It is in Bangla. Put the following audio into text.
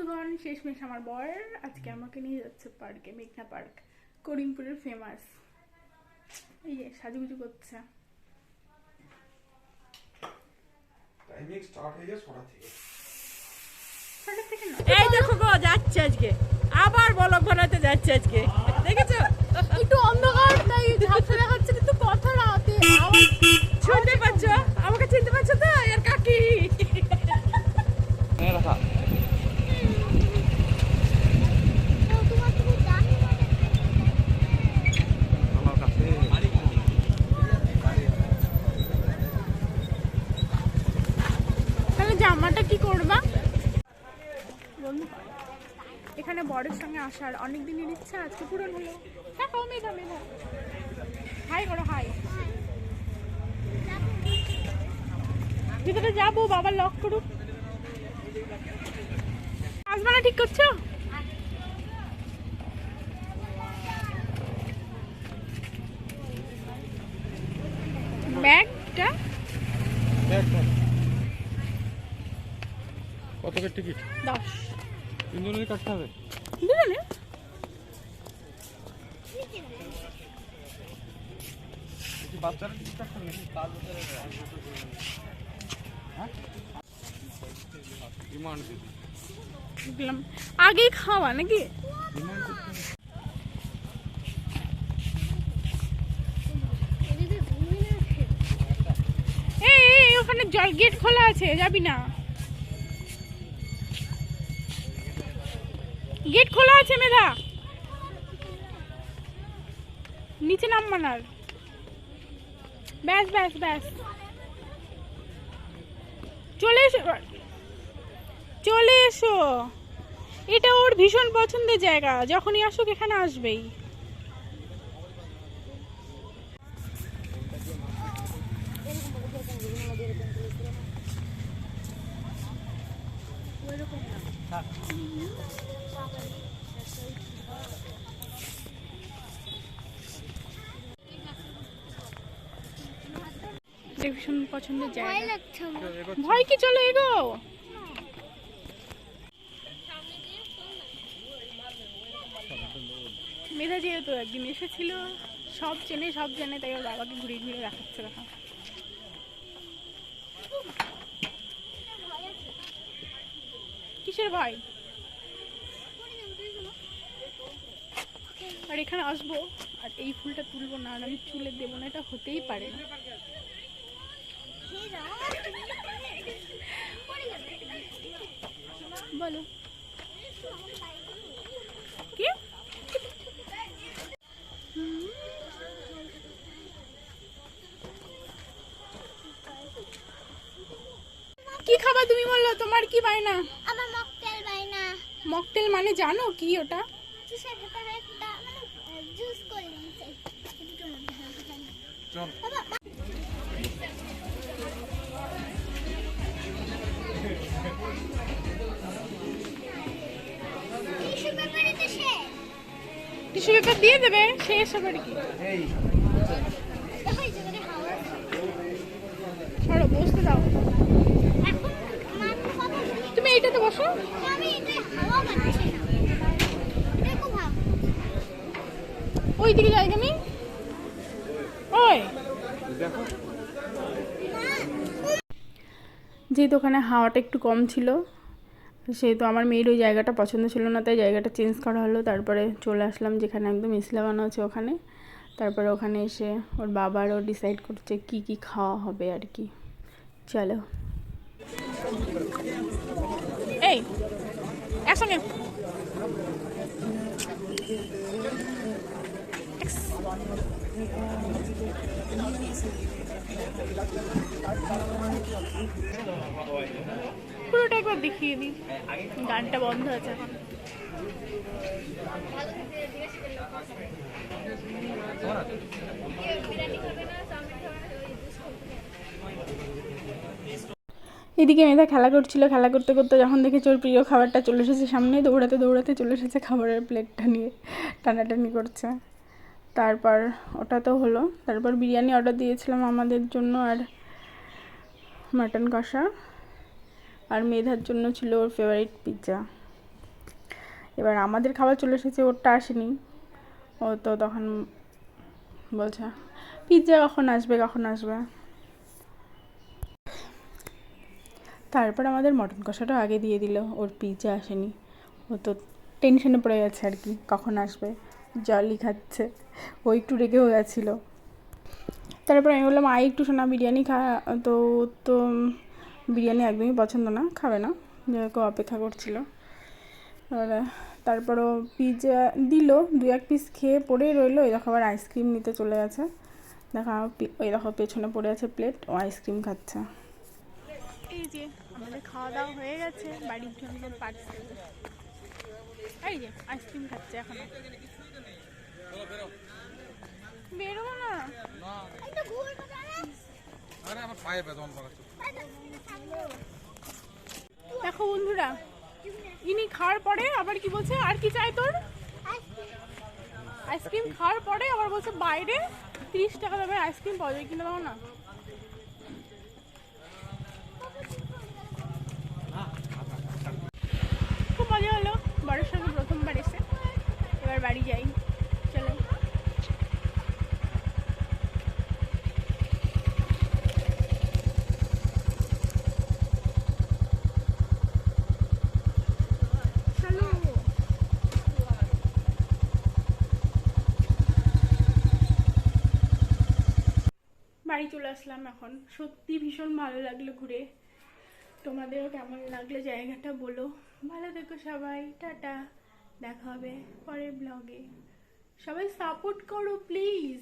বন্ধুগণ, শেষমেশ আমার বর আজকে আমাকে নিয়ে যাচ্ছে পার্কে, মেঘনা পার্ক, করিমপুরের ফেমাস। এই যে সাজুগুজু করছে। টাইমিং স্টার্ট হয়ে গেছে 6টা থেকে। এই দেখো গো, যাচ্ছে আজকে আবার ব্লগ বানাতে যাচ্ছে আজকে, দেখেছো? একটু অন্ধকার তাই ঝাপসা দেখাচ্ছে, কিন্তু কথা রাতে আওয়াজ শুনতে পাচ্ছ? আমাকে চিনতে পারছো তো? এর কাকি। রাখা আমার কাছে তাহলে জামাটা কি করবা? এখানে বরের সঙ্গে আসার অনেক দিনের ইচ্ছা আজকে পূরণ হলো। দেখো মেঘা, মেঘা হাই করো, হাই। ভিতরে যাবো, বাবা লক করুক। আসবানা ঠিক করছো? ব্যাগটা কত করে টিকিট? 10। তিনজনের কাটতে হবে? দুজনে? বাচ্চারা টিকিট কাটতে হবে নাকি? ডিমান্ড দিদি, দেখলাম আগেই খাওয়া নাকি? ডিমান্ড করতে হবে। এই ওখানে জল গেট খোলা আছে, যাবি না? গেট খোলা আছে মেধা, নিচে নাম মানার। ব্যাস ব্যাস ব্যাস, চলে এসো এবার, চলে এসো। এটা ওর ভীষণ পছন্দের জায়গা, যখনই আসুক এখানে আসবেই। ভীষণ পছন্দের জায়গা। ভয় কি, চলো এগো। মেধা যেহেতু একদিন এসেছিল, সব চেনে তাই ওর বাবাকে ঘুরিয়ে ঘুরিয়ে দেখাচ্ছে। দেখা কিসের ভয়? আর এখানে আসবো আর এই ফুলটা তুলবো না, আর আমি চুলে দেবো না, এটা হতেই পারে না। বলো কি? কি খাবা তুমি, বললো তোমার কি বায়না? আমার মকটেল বানাই। মকটেল মানে জানো কি ওটা? জুসের ভেতরে একটা মানে জুস করে নিয়েছে। একটু চল বাবা টিস্যু পেপার দিতে সে টিস্যু পেপার দিয়ে দেবে, শেষ আবার কি? এই দেখো এই জায়গাটা হাওয়া আছে। সরো, বসতে দাও। এখন আমার কথা তুমি এইটাতে বসো। আমি এটা হাওয়া বানাচ্ছি না। দেখো ভাব ওই দিকে যাই আমি। ওই দেখো, যেহেতু ওখানে হাওয়াটা একটু কম ছিল, সেহেতু আমার মেয়ের ওই জায়গাটা পছন্দ ছিল না, তাই জায়গাটা চেঞ্জ করা হলো। তারপরে চলে আসলাম যেখানে একদম ইসলা বানা আছে ওখানে। তারপরে ওখানে এসে ওর বাবারও ডিসাইড করছে কি কি খাওয়া হবে আর কি। চলো এই একসঙ্গে। পুরোটা একবার দেখিয়ে দিই, গানটা বন্ধ আছে এখন। এদিকে মেধা খেলা করছিল, খেলা করতে করতে যখন দেখেছে ওর প্রিয় খাবারটা চলে এসেছে সামনে, দৌড়াতে দৌড়াতে চলে এসেছে খাবারের প্লেটটা নিয়ে, টানাটানি করছে। তারপর ওটা তো হলো, তারপর বিরিয়ানি অর্ডার দিয়েছিলাম আমাদের জন্য, আর মাটন কষা, আর মেধার জন্য ছিল ওর ফেভারিট পিৎজা। এবার আমাদের খাবার চলে এসেছে, ওরটা আসেনি। ও তো তখন বলছে পিৎজা কখন আসবে কখন আসবে। তারপর আমাদের মটন কষাটাও আগে দিয়ে দিল, ওর পিৎজা আসেনি। ও তো টেনশনে পড়ে গেছে আর কি, কখন আসবে, জলই খাচ্ছে। ও একটু রেগেও গেছিলো। তারপর আমি বললাম আয় একটু শোনা বিরিয়ানি খা। তো ও তো বিরিয়ানি একদমই পছন্দ না, খাবে না, যেরকম অপেক্ষা করছিল। এবার তারপরও পিৎজা দিল, 2-1 পিস খেয়ে পড়েই রইলো। ওই দেখো আবার আইসক্রিম নিতে চলে গেছে। দেখো ওই দেখো পেছনে পড়ে আছে প্লেট, ও আইসক্রিম খাচ্ছে। এই যে আমাদের খাওয়া দাওয়া হয়ে গেছে, বাড়ির জন্য পার্সেল। এই যে আইসক্রিম খাচ্ছে এখনো। বেরোবো না। একটু ঘুরবো তাহলে। আরে আমার পায়ে বেদন লাগাচ্ছে। দেখো বন্ধুরা, ইনি খাওয়ার পরে আবার কি বলছে, আর কি চাই তোর? আইসক্রিম খাওয়ার পরে আবার বলছে বাইরে 30 টাকা দামের আইসক্রিম পাওয়া যায়, কিনে দাও না। খুব মজা হলো বড়ের সঙ্গে প্রথমবার এসে। এবার বাড়ি যাই, চলো। চলো বাড়ি চলে আসলাম এখন। সত্যি ভীষণ ভালো লাগলো ঘুরে। তোমাদেরও কেমন লাগলো জায়গাটা বলো। ভালো থেকো সবাই, টাটা। দেখা হবে পরের ব্লগে। সবাই সাপোর্ট করো প্লিজ।